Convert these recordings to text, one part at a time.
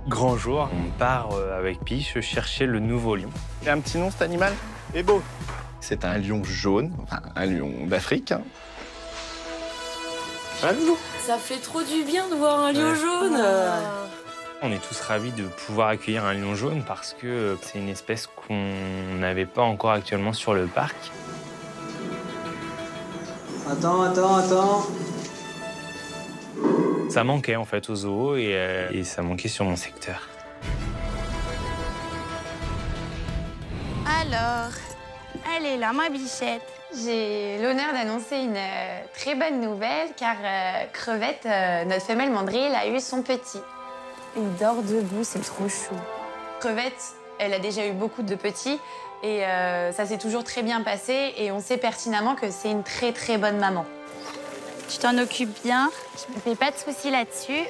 Grand jour, on part avec Piche chercher le nouveau lion. Il a un petit nom, cet animal? Et beau. C'est un lion jaune, enfin un lion d'Afrique. Ah, loulou. Ça fait trop du bien de voir un lion jaune. On est tous ravis de pouvoir accueillir un lion jaune parce que c'est une espèce qu'on n'avait pas encore actuellement sur le parc. Attends. Ça manquait en fait au zoo et ça manquait sur mon secteur. Alors, elle est là, ma bichette. J'ai l'honneur d'annoncer une très bonne nouvelle car Crevette, notre femelle mandrille, a eu son petit. Il dort debout, c'est trop chou. Crevette, elle a déjà eu beaucoup de petits et ça s'est toujours très bien passé et on sait pertinemment que c'est une très très bonne maman. Tu t'en occupes bien, je me fais pas de soucis là-dessus.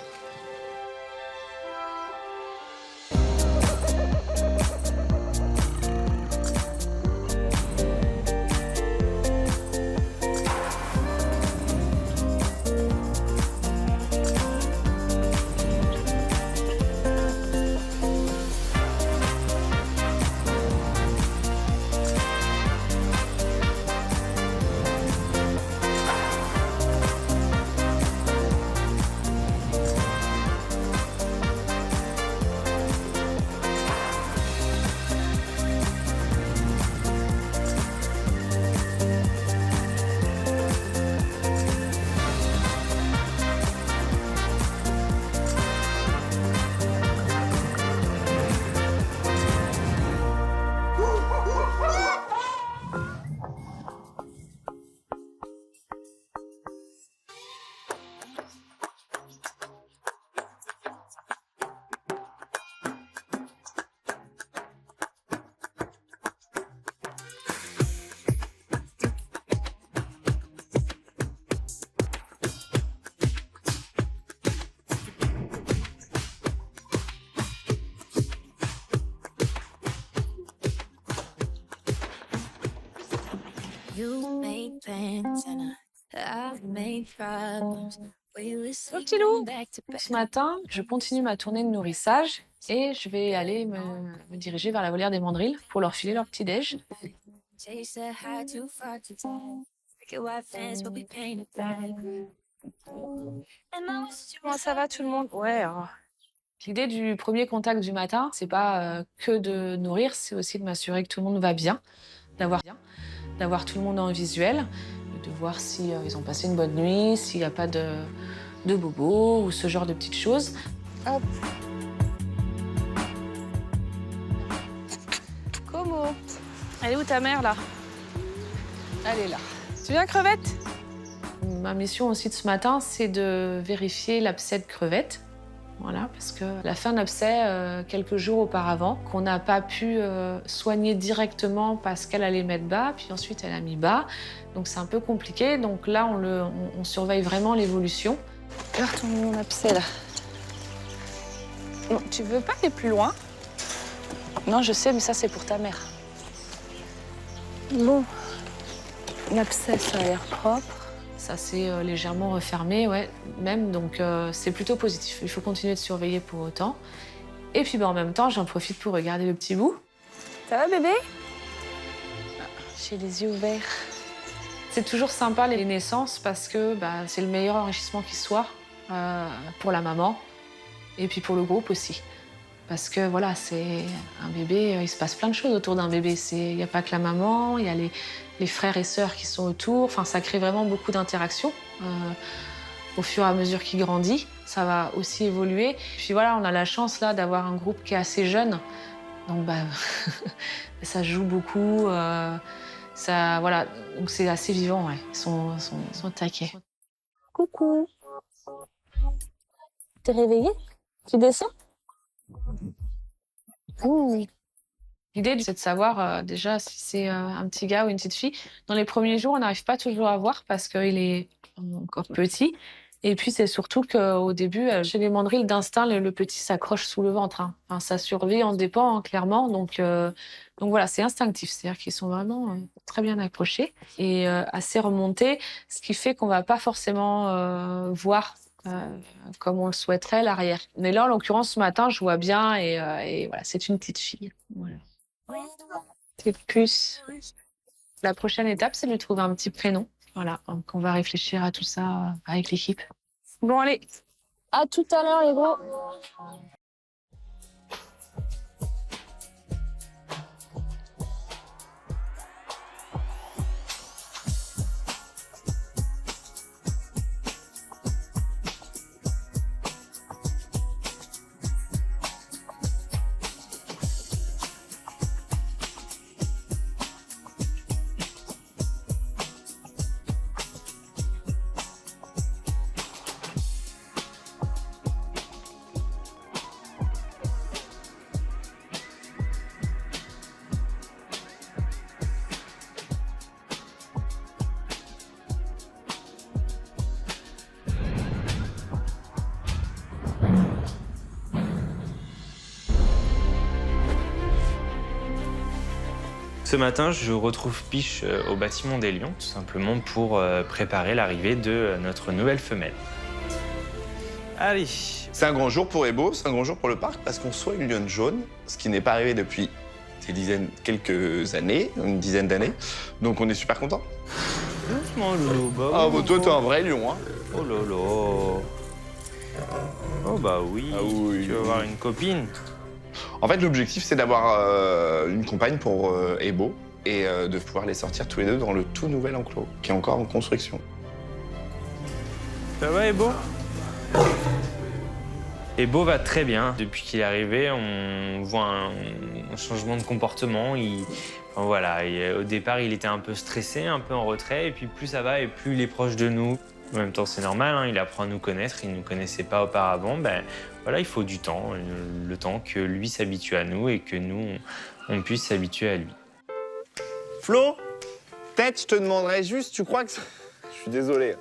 Mon petit loup, ce matin, je continue ma tournée de nourrissage et je vais aller me diriger vers la volière des mandrilles pour leur filer leur petit-déj. Comment ça va tout le monde? Ouais. L'idée du premier contact du matin, c'est pas que de nourrir, c'est aussi de m'assurer que tout le monde va bien, d'avoir tout le monde en visuel, de voir si ils ont passé une bonne nuit, s'il n'y a pas de bobos ou ce genre de petites choses. Hop. Como? Elle est où ta mère, là? Elle est là. Tu viens, Crevette? Ma mission aussi de ce matin, c'est de vérifier l'abcès de Crevette. Voilà, parce qu'elle a fait un abcès quelques jours auparavant, qu'on n'a pas pu soigner directement parce qu'elle allait mettre bas, puis ensuite elle a mis bas. Donc c'est un peu compliqué. Donc là, on surveille vraiment l'évolution. Regarde ton abcès là. Non, tu veux pas aller plus loin? Non, je sais, mais ça c'est pour ta mère. Bon, l'abcès, ça a l'air propre. Ça s'est légèrement refermé, ouais, même, donc c'est plutôt positif. Il faut continuer de surveiller pour autant. Et puis en même temps, j'en profite pour regarder le petit bout. Ça va, bébé? J'ai les yeux ouverts. C'est toujours sympa les naissances parce que c'est le meilleur enrichissement qui soit pour la maman et puis pour le groupe aussi. Parce que voilà, c'est un bébé, il se passe plein de choses autour d'un bébé. Il n'y a pas que la maman, il y a les frères et sœurs qui sont autour. Enfin, ça crée vraiment beaucoup d'interactions au fur et à mesure qu'il grandit. Ça va aussi évoluer. Puis voilà, on a la chance là d'avoir un groupe qui est assez jeune. Donc ça joue beaucoup. Voilà, donc c'est assez vivant, ouais. Ils sont taqués. Coucou. T'es réveillée? Tu descends? L'idée, c'est de savoir déjà si c'est un petit gars ou une petite fille. Dans les premiers jours, on n'arrive pas toujours à voir parce qu'il est encore petit. Et puis, c'est surtout qu'au début, chez les mandrilles, d'instinct, le petit s'accroche sous le ventre. Hein. Enfin, sa survie en dépend, hein, clairement. Donc voilà, c'est instinctif. C'est-à-dire qu'ils sont vraiment très bien accrochés et assez remontés, ce qui fait qu'on ne va pas forcément voir comme on le souhaiterait, l'arrière. Mais là, en l'occurrence, ce matin, je vois bien et voilà, c'est une petite fille. Voilà. C'est plus. La prochaine étape, c'est de lui trouver un petit prénom. Voilà, donc on va réfléchir à tout ça avec l'équipe. Bon, allez, à tout à l'heure, les gros. Ce matin, je retrouve Piche au bâtiment des Lions, tout simplement pour préparer l'arrivée de notre nouvelle femelle. Allez. C'est un grand jour pour Ebo, c'est un grand jour pour le parc parce qu'on soit une lionne jaune, ce qui n'est pas arrivé depuis quelques années, une dizaine d'années. Donc on est super contents. Doucement, Loulou. Ah, bah toi, t'es un vrai lion, hein. Oh lolo. Oh bah oui. Ah oui. Tu vas avoir une copine. En fait, l'objectif, c'est d'avoir une compagne pour Ebo et de pouvoir les sortir tous les deux dans le tout nouvel enclos, qui est encore en construction. Ça va, Ebo? Ebo va très bien. Depuis qu'il est arrivé, on voit un changement de comportement. Enfin, voilà, au départ, il était un peu stressé, un peu en retrait, et puis plus ça va et plus il est proche de nous. En même temps, c'est normal, hein, il apprend à nous connaître, il ne nous connaissait pas auparavant. Ben, voilà, il faut du temps, le temps que lui s'habitue à nous et que nous, on puisse s'habituer à lui. Flo, peut-être je te demanderais juste, tu crois que... Je suis désolé.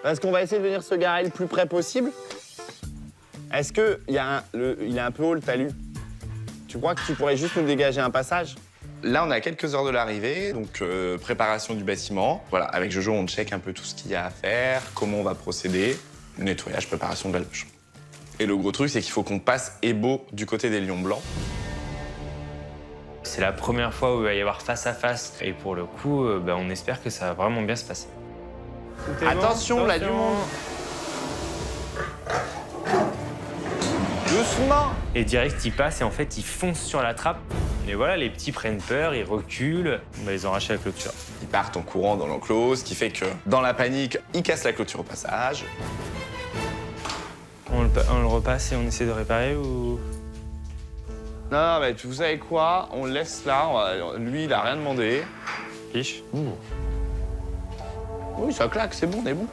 Est-ce qu'on va essayer de venir se garer le plus près possible? Est-ce qu'il est un peu haut le talus? Tu crois que tu pourrais juste nous dégager un passage? Là, on est à quelques heures de l'arrivée, donc préparation du bâtiment. Voilà, avec Jojo, on check un peu tout ce qu'il y a à faire, comment on va procéder, nettoyage, préparation de la loge. Et le gros truc, c'est qu'il faut qu'on passe Ebo du côté des lions blancs. C'est la première fois où il va y avoir face à face, et pour le coup, ben, on espère que ça va vraiment bien se passer. Attention, là, du monde. Doucement. Et direct, il passe et en fait, il fonce sur la trappe. Et voilà, les petits prennent peur, ils reculent, on va les enracher la clôture. Ils partent en courant dans l'enclos, ce qui fait que, dans la panique, ils cassent la clôture au passage. On le repasse et on essaie de réparer ou... Non, mais vous savez quoi? On le laisse là, lui, il a rien demandé. Piche. Oui, ça claque, c'est bon, on est bon.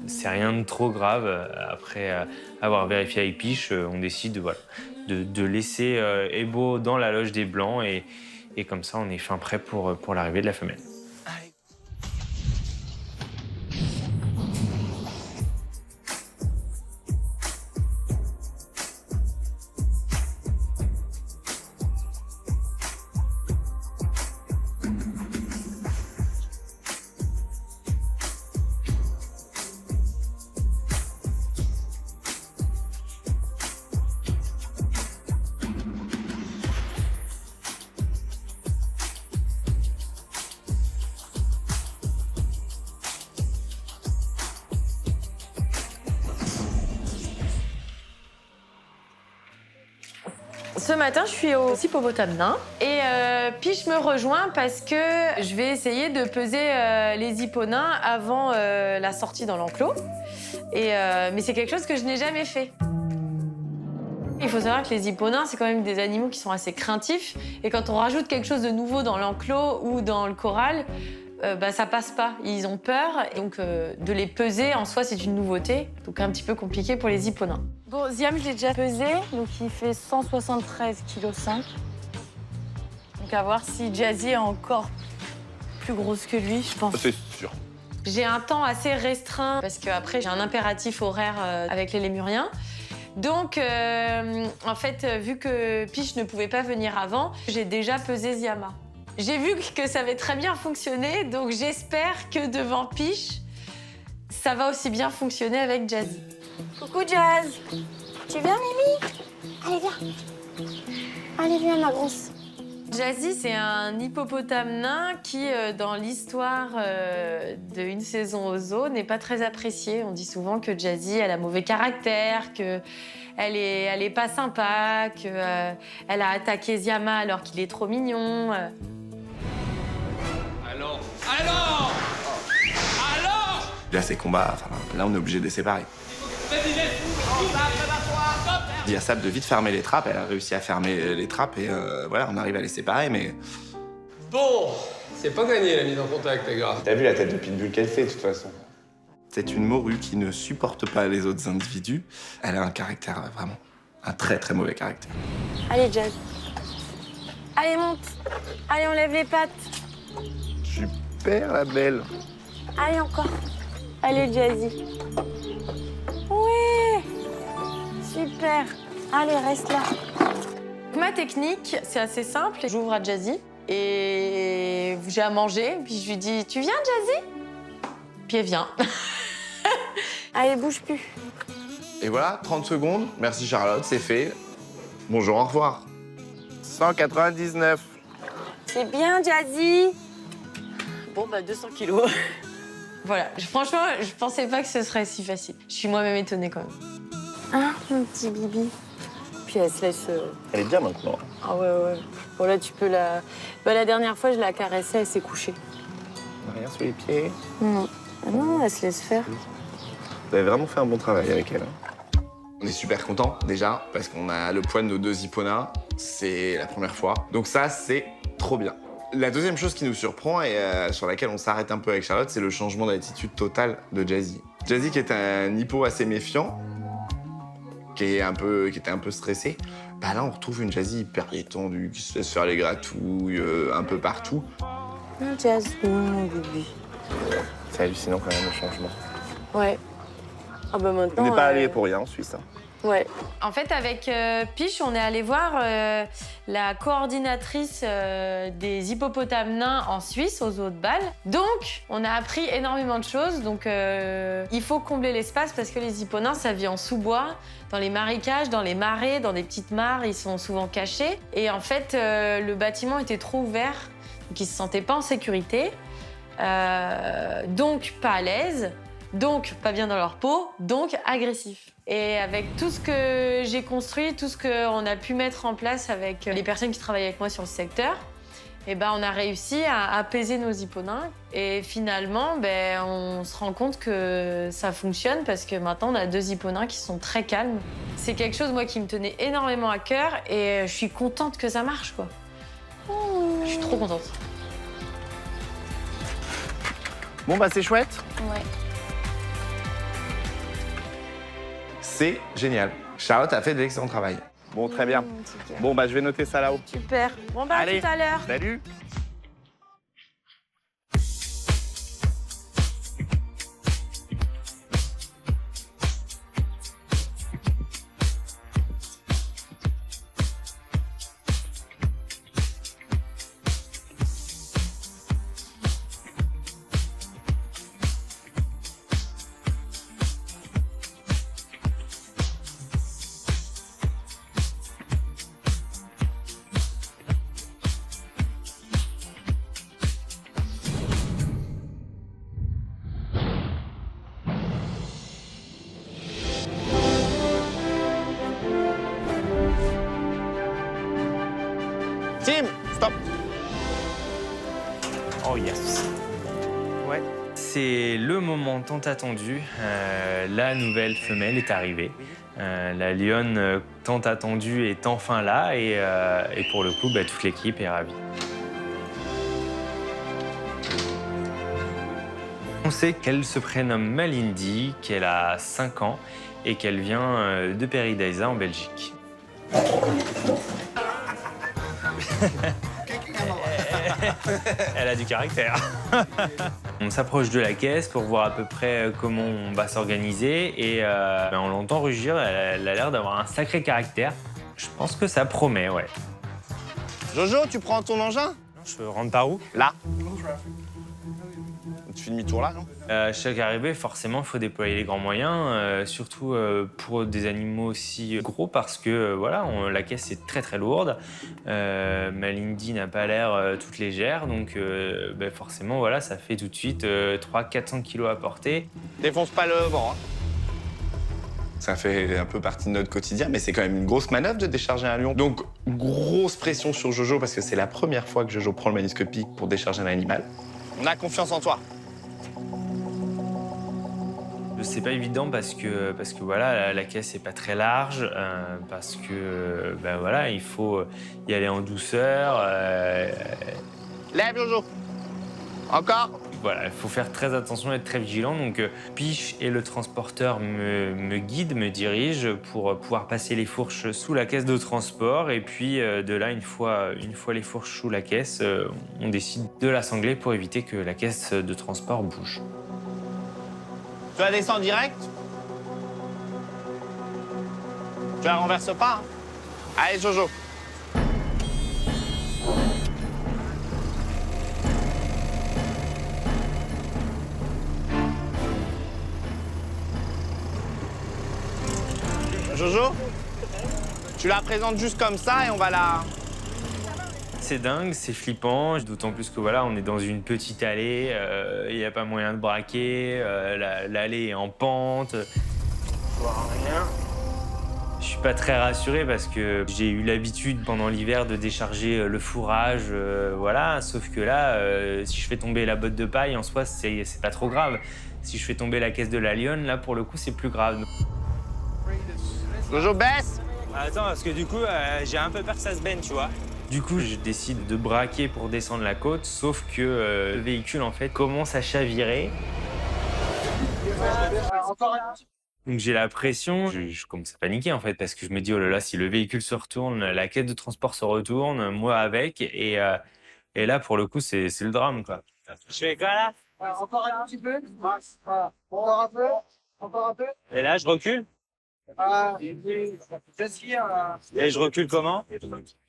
C'est rien de trop grave. Après avoir vérifié avec Piche, on décide voilà, de laisser Ebo dans la loge des Blancs et comme ça, on est fin prêt pour l'arrivée de la femelle. Ce matin, je suis au hippopotame nain Et Piche me rejoint parce que je vais essayer de peser les hipponains avant la sortie dans l'enclos. Mais c'est quelque chose que je n'ai jamais fait. Il faut savoir que les hipponains, c'est quand même des animaux qui sont assez craintifs. Et quand on rajoute quelque chose de nouveau dans l'enclos ou dans le corral, ça passe pas. Ils ont peur. Et donc, de les peser, en soi, c'est une nouveauté. Donc, un petit peu compliqué pour les hipponains. Bon, Ziam, je l'ai déjà pesé, donc il fait 173,5 kg. Donc à voir si Jazzy est encore plus grosse que lui, je pense. C'est sûr. J'ai un temps assez restreint parce qu'après, j'ai un impératif horaire avec les lémuriens. Donc, en fait, vu que Piche ne pouvait pas venir avant, j'ai déjà pesé Ziama. J'ai vu que ça avait très bien fonctionné, donc j'espère que devant Piche, ça va aussi bien fonctionner avec Jazzy. Coucou Jazz. Tu viens, Mimi? Allez, viens. Allez, viens, ma grosse. Jazzy, c'est un hippopotame nain qui, dans l'histoire de Une saison au zoo, n'est pas très apprécié. On dit souvent que Jazzy, elle a mauvais caractère, qu'elle est pas sympa, qu'elle a attaqué Ziama alors qu'il est trop mignon. Alors Là, ces combats, enfin, là, on est obligé de les séparer. Dis à Sab de vite fermer les trappes. Elle a réussi à fermer les trappes et voilà, on arrive à les séparer, mais... Bon, c'est pas gagné la mise en contact, les gars. T'as vu la tête de pitbull qu'elle fait, de toute façon. C'est une morue qui ne supporte pas les autres individus. Elle a un caractère, vraiment, un très très mauvais caractère. Allez, Jazz. Allez, monte. Allez, on lève les pattes. Super, la belle. Allez, encore. Allez, Jazzy. Ouais. Super. Allez, reste là. Ma technique, c'est assez simple. J'ouvre à Jazzy et j'ai à manger. Puis je lui dis, tu viens, Jazzy? Puis elle vient. Allez, bouge plus. Et voilà, 30 secondes. Merci Charlotte, c'est fait. Bonjour, au revoir. 199. C'est bien, Jazzy. Bon, bah 200 kilos. Voilà, franchement, je pensais pas que ce serait si facile. Je suis moi-même étonnée quand même. Hein, mon petit bibi. Puis elle se laisse... Elle est bien maintenant. Ah ouais. Bon, là, tu peux la... Bah, la dernière fois, je la caressais, elle s'est couchée. Rien sous les pieds. Non. Ah non, elle se laisse faire. Vous avez vraiment fait un bon travail avec elle. On est super contents, déjà, parce qu'on a le poids de nos 2 hipponas. C'est la première fois. Donc ça, c'est trop bien. La deuxième chose qui nous surprend et sur laquelle on s'arrête un peu avec Charlotte, c'est le changement d'attitude totale de Jazzy. Jazzy, qui est un hippo assez méfiant, qui était un peu stressé, bah là, on retrouve une Jazzy hyper détendue, qui se laisse faire les gratouilles un peu partout. Non, Jazz, non, bibi. C'est hallucinant quand même, le changement. Ouais. Ah bah maintenant... On n'est pas allé pour rien en Suisse. Hein. Ouais. En fait, avec Piche, on est allé voir la coordinatrice des hippopotames nains en Suisse, au zoo de Bâle. Donc, on a appris énormément de choses. Donc, il faut combler l'espace parce que les hipponains, ça vit en sous-bois, dans les marécages, dans les marais, dans des petites mares. Ils sont souvent cachés. Et en fait, le bâtiment était trop ouvert, donc ils se sentaient pas en sécurité. Donc, pas à l'aise. Donc, pas bien dans leur peau, donc agressif. Et avec tout ce que j'ai construit, tout ce qu'on a pu mettre en place avec les personnes qui travaillent avec moi sur le secteur, eh ben, on a réussi à apaiser nos hipponains. Et finalement, on se rend compte que ça fonctionne parce que maintenant, on a 2 hipponains qui sont très calmes. C'est quelque chose, moi, qui me tenait énormément à cœur et je suis contente que ça marche, quoi. Je suis trop contente. Bon, bah, c'est chouette. Ouais. C'est génial. Charlotte a fait de l'excellent travail. Bon, très bien. Bon, bah, je vais noter ça là-haut. Super. Bon, bah, Allez. à tout à l'heure. Salut. Tim, stop. Oh yes. Ouais. C'est le moment tant attendu. La nouvelle femelle est arrivée. La lionne tant attendue est enfin là et pour le coup, toute l'équipe est ravie. On sait qu'elle se prénomme Malindi, qu'elle a 5 ans et qu'elle vient de Paradise en Belgique. Elle a du caractère. On s'approche de la caisse pour voir à peu près comment on va s'organiser et on l'entend rugir, elle a l'air d'avoir un sacré caractère. Je pense que ça promet, ouais. Jojo, tu prends ton engin? Je rentre par où? Là. Tu fais demi-tour là, non? À chaque arrivée, forcément, il faut déployer les grands moyens, surtout pour des animaux aussi gros, parce que voilà, la caisse est très très lourde. Malindi n'a pas l'air toute légère, donc forcément, voilà, ça fait tout de suite 300-400 kilos à porter. Défonce pas le vent. Hein. Ça fait un peu partie de notre quotidien, mais c'est quand même une grosse manœuvre de décharger un lion. Donc, grosse pression sur Jojo, parce que c'est la première fois que Jojo prend le magnétoscopique pour décharger un animal. On a confiance en toi. C'est pas évident parce que voilà, la caisse n'est pas très large, parce que voilà, il faut y aller en douceur. Lève, Jojo. Encore. Voilà, il faut faire très attention, être très vigilant. Donc, Piche et le transporteur me guident, me dirigent pour pouvoir passer les fourches sous la caisse de transport. Et puis, de là, une fois les fourches sous la caisse, on décide de la sangler pour éviter que la caisse de transport bouge. Tu la descends direct. Tu la renverses pas. Hein. Allez, Jojo. Jojo, tu la présentes juste comme ça et on va la... C'est dingue, c'est flippant, d'autant plus que voilà, on est dans une petite allée, il n'y a pas moyen de braquer, l'allée est en pente. Je vois rien. Je suis pas très rassuré parce que j'ai eu l'habitude pendant l'hiver de décharger le fourrage, voilà, sauf que là, si je fais tomber la botte de paille, en soi, c'est pas trop grave. Si je fais tomber la caisse de la lionne, là, pour le coup, c'est plus grave. Jojo, baisse. Attends, parce que du coup, j'ai un peu peur que ça se baigne, tu vois. Du coup, je décide de braquer pour descendre la côte, sauf que le véhicule, en fait, commence à chavirer. Donc j'ai la pression, je commence à paniquer, en fait, parce que je me dis, oh là là, si le véhicule se retourne, la caisse de transport se retourne, moi avec, et là, pour le coup, c'est le drame, quoi. Je fais quoi, là? Encore un petit peu. Encore un peu. Encore un peu. Et là, je recule. Et je recule comment?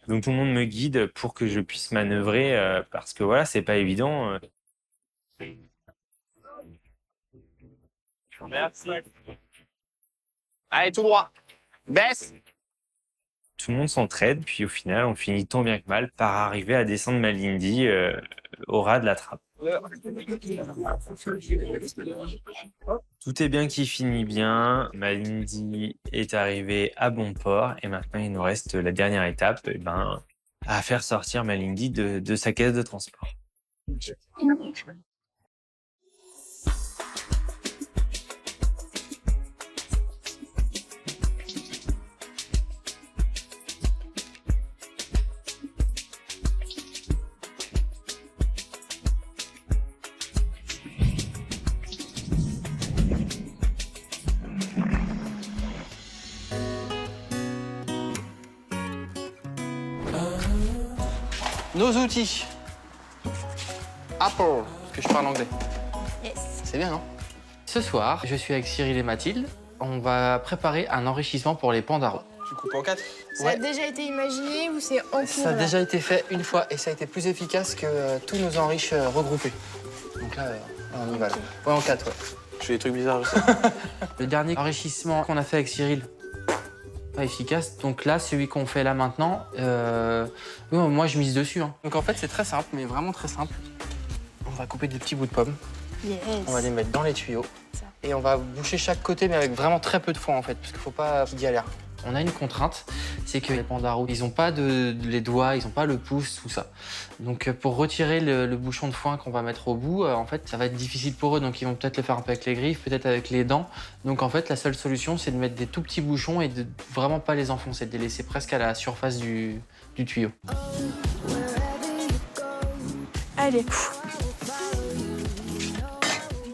Donc tout le monde me guide pour que je puisse manœuvrer, parce que voilà, c'est pas évident. Merci. Allez, tout droit. Baisse. Tout le monde s'entraide, puis au final, on finit tant bien que mal par arriver à descendre Malindi au ras de la trappe. Tout est bien qui finit bien. Malindi est arrivé à bon port et maintenant il nous reste la dernière étape, à faire sortir Malindi de sa caisse de transport. Nos outils. Apple, parce que je parle anglais. Yes. C'est bien, non? Ce soir, je suis avec Cyril et Mathilde. On va préparer un enrichissement pour les pandaros. Tu coupes en 4? Ça a déjà été imaginé ou c'est en cours? Ça a déjà été fait une fois et ça a été plus efficace que tous nos enrichs regroupés. Donc là, on y va. Là. Ouais, en 4, ouais. Je fais des trucs bizarres, je sais. Le dernier enrichissement qu'on a fait avec Cyril, pas efficace. Donc là, celui qu'on fait là maintenant, moi je mise dessus. Hein. Donc en fait, c'est très simple, mais vraiment très simple. On va couper des petits bouts de pommes. Yes. On va les mettre dans les tuyaux. Et on va boucher chaque côté, mais avec vraiment très peu de foin en fait, parce qu'il faut pas qu'il galère. On a une contrainte, c'est que les pandaros, ils n'ont pas les doigts, ils n'ont pas le pouce, tout ça. Donc pour retirer le bouchon de foin qu'on va mettre au bout, en fait, ça va être difficile pour eux. Donc ils vont peut-être le faire un peu avec les griffes, peut-être avec les dents. Donc en fait, la seule solution, c'est de mettre des tout petits bouchons et de vraiment pas les enfoncer, de les laisser presque à la surface du tuyau. Allez.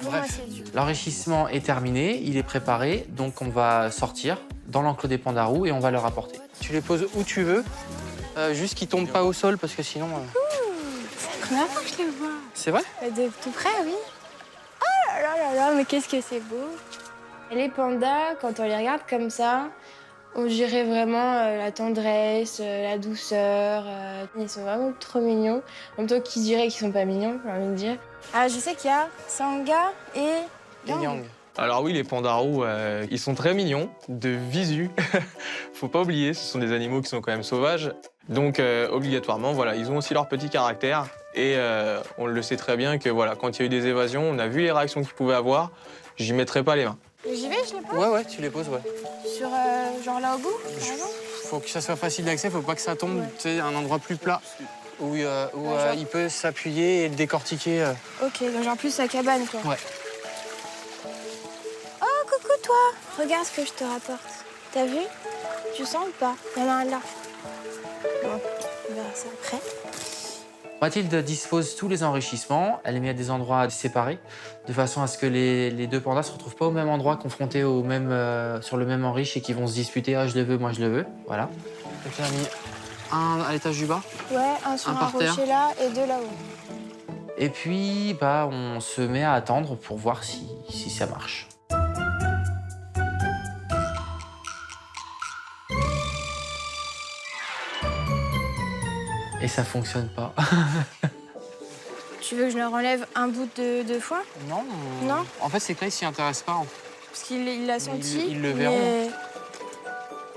Bref, l'enrichissement est terminé, il est préparé, donc on va sortir dans l'enclos des pandarous et on va leur apporter. Tu les poses où tu veux, juste qu'ils tombent pas au sol parce que sinon... C'est la première fois que je les vois. C'est vrai? De tout près, oui. Oh là là là là, mais qu'est-ce que c'est beau. Et les pandas, quand on les regarde comme ça, On dirait vraiment la tendresse, la douceur. Ils sont vraiment trop mignons. En même temps, qui dirait qu'ils sont pas mignons, j'ai envie de dire. Ah, je sais qu'il y a Sangha et Yang. Alors oui, les pandarous, ils sont très mignons, de visu. Faut pas oublier, ce sont des animaux qui sont quand même sauvages. Donc obligatoirement, voilà, ils ont aussi leur petit caractère. Et on le sait très bien que voilà, quand il y a eu des évasions, on a vu les réactions qu'ils pouvaient avoir. J'y mettrai pas les mains. J'y vais, je les pose? Ouais, tu les poses, ouais. Sur, genre là au bout, par exemple? Faut que ça soit facile d'accès, faut pas que ça tombe, tu sais, un endroit plus plat. Où il peut s'appuyer et le décortiquer. Ok, donc genre plus sa cabane, quoi. Ouais. Oh, coucou toi! Regarde ce que je te rapporte. T'as vu? Tu sens ou pas? Il y en a un là. Bon, on verra ça après. Mathilde dispose tous les enrichissements, elle les met à des endroits séparés, de façon à ce que les deux pandas ne se retrouvent pas au même endroit, confrontés au même, sur le même enrichi et qui vont se disputer « ah, je le veux, moi je le veux ». Voilà. Donc on a mis un à l'étage du bas. Ouais, un sur un par terre. rocher là et deux là-haut. Et puis, bah, on se met à attendre pour voir si ça marche. Et ça fonctionne pas. Tu veux que je leur enlève un bout de foin? Non. Non? En fait, c'est que là, ils s'y intéressent pas. Parce qu'il l'a senti. Ils le verront. Mais...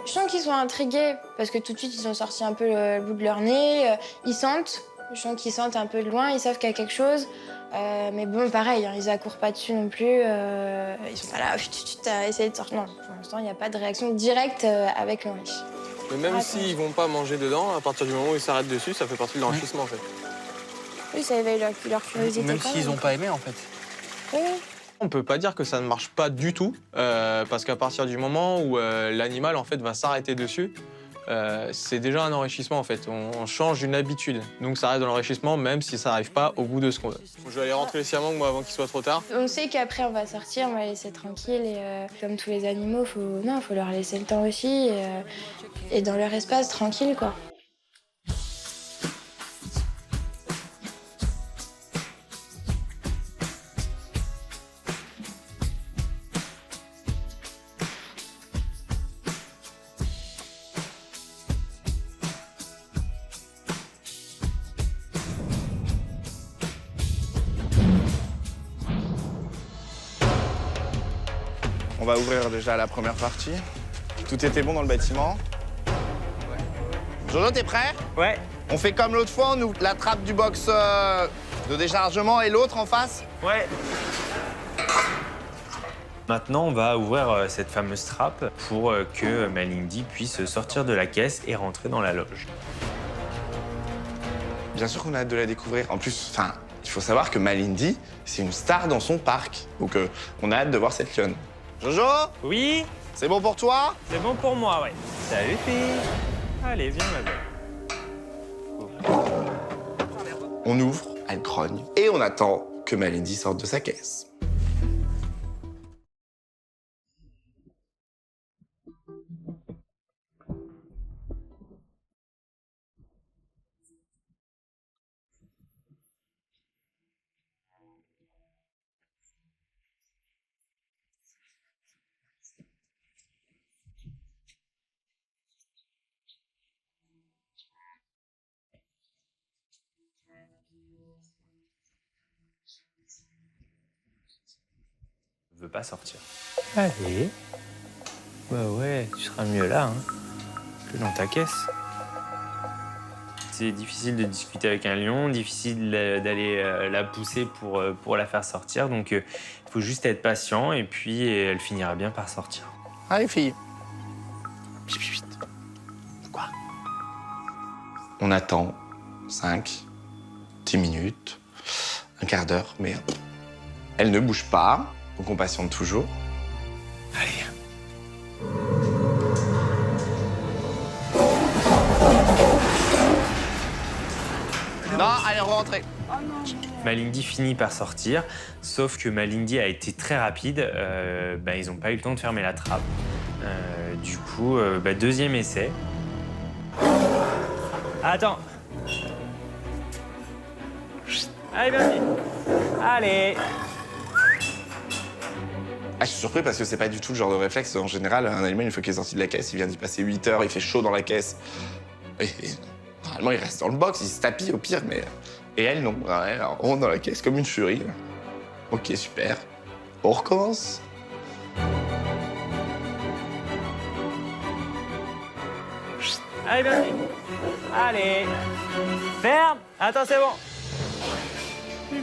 Je sens qu'ils sont intrigués parce que tout de suite, ils ont sorti un peu le bout de leur nez. Ils sentent. Je sens qu'ils sentent un peu de loin. Ils savent qu'il y a quelque chose. Mais bon, pareil, hein, ils accourent pas dessus non plus. Ils sont pas là à essayer de sortir. Non, pour l'instant, il n'y a pas de réaction directe avec l'enrichi. Mais même s'ils vont pas manger dedans, à partir du moment où ils s'arrêtent dessus, ça fait partie de l'enrichissement en fait. Oui, ça éveille leur curiosité. Même s'ils n'ont pas aimé, en fait. Oui. On peut pas dire que ça ne marche pas du tout, parce qu'à partir du moment où l'animal en fait va s'arrêter dessus, c'est déjà un enrichissement en fait. On change une habitude, donc ça reste dans l'enrichissement même si ça n'arrive pas au bout de ce qu'on veut. Je vais aller rentrer les siamang moi avant qu'il soit trop tard. On sait qu'après on va sortir, on va les laisser tranquilles et comme tous les animaux, faut leur laisser le temps aussi et dans leur espace tranquille quoi. On va ouvrir déjà la première partie. Tout était bon dans le bâtiment. Jojo, t'es prêt? Ouais. On fait comme l'autre fois, on ouvre la trappe du box de déchargement et l'autre en face? Ouais. Maintenant, on va ouvrir cette fameuse trappe pour que Malindi puisse sortir de la caisse et rentrer dans la loge. Bien sûr qu'on a hâte de la découvrir. En plus, il faut savoir que Malindi, c'est une star dans son parc. Donc on a hâte de voir cette lionne. Jojo? Oui? C'est bon pour toi? C'est bon pour moi, ouais. Salut, fille. Allez, viens, ma belle. On ouvre, elle grogne, et on attend que Malindi sorte de sa caisse. Je veux pas sortir. Allez. Bah ouais, tu seras mieux là, hein, que dans ta caisse. C'est difficile de discuter avec un lion, difficile d'aller la pousser pour la faire sortir. Donc il faut juste être patient et puis elle finira bien par sortir. Allez, fille. Quoi? On attend 5, 10 minutes, un quart d'heure, mais elle ne bouge pas. Donc on patiente toujours. Allez. Non, allez, rentrez. Malindi finit par sortir, sauf que Malindi a été très rapide. Ils n'ont pas eu le temps de fermer la trappe. Du coup, deuxième essai. Attends. Allez, vas-y. Allez. Ah, je suis surpris parce que c'est pas du tout le genre de réflexe. En général, un animal, une fois qu'il est sorti de la caisse, il vient d'y passer 8 heures, il fait chaud dans la caisse. Et normalement, il reste dans le box, il se tapit au pire, mais... Et elle, non. Ouais, elle rentre dans la caisse comme une furie. Ok, super. On recommence. Allez, vas-y. Allez. Ferme. Attends, c'est bon.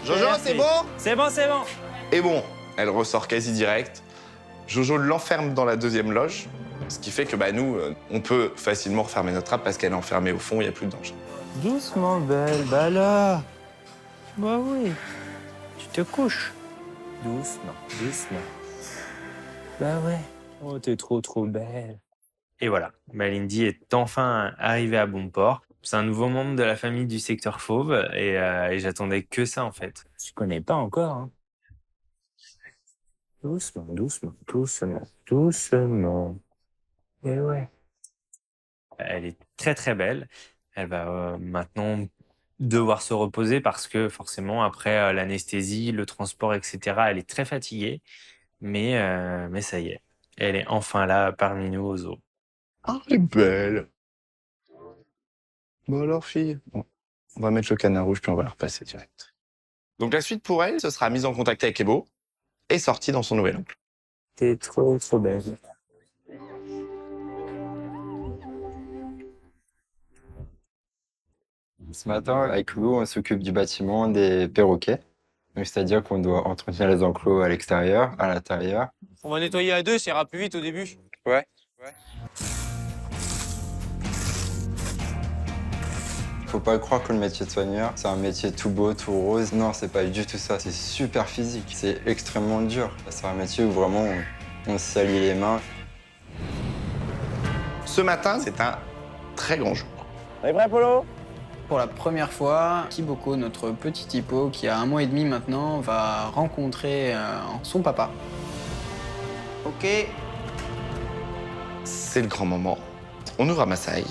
Jojo, c'est bon? C'est bon, c'est bon. Et bon, elle ressort quasi direct. Jojo l'enferme dans la deuxième loge, ce qui fait que nous, on peut facilement refermer notre trappe parce qu'elle est enfermée au fond, il n'y a plus de danger. Doucement, belle. Bah là. Bah oui. Tu te couches. Doucement, doucement. Bah ouais. Oh, t'es trop belle. Et voilà, Lindy est enfin arrivée à bon port. C'est un nouveau membre de la famille du secteur fauve et j'attendais que ça en fait. Je connais pas encore. Hein. Doucement, doucement, doucement, doucement. Et ouais. Elle est très belle. Elle va maintenant devoir se reposer parce que forcément après l'anesthésie, le transport, etc., elle est très fatiguée. Mais ça y est, elle est enfin là parmi nous au zoo. Ah, elle est belle. Bon alors, fille. Bon, on va mettre le canard rouge puis on va la repasser direct. Donc la suite pour elle, ce sera mise en contact avec Ebo et sortie dans son nouvel enclos. T'es trop belle. Ce matin, avec Lou, on s'occupe du bâtiment des perroquets. Donc, c'est-à-dire qu'on doit entretenir les enclos à l'extérieur, à l'intérieur. On va nettoyer à deux, ça ira plus vite au début. Ouais. Faut pas croire que le métier de soigneur, c'est un métier tout beau, tout rose. Non, c'est pas du tout ça. C'est super physique. C'est extrêmement dur. C'est un métier où vraiment on se salit les mains. Ce matin, c'est un très grand jour. T'es prêt, Polo? Pour la première fois, Kiboko, notre petit hippo, qui a 1 mois et demi maintenant, va rencontrer son papa. Ok. C'est le grand moment. On ouvre à Maasai.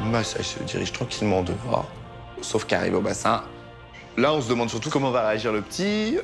Maasai se dirige tranquillement devant, sauf qu'arrive au bassin. Là, on se demande surtout comment va réagir le petit.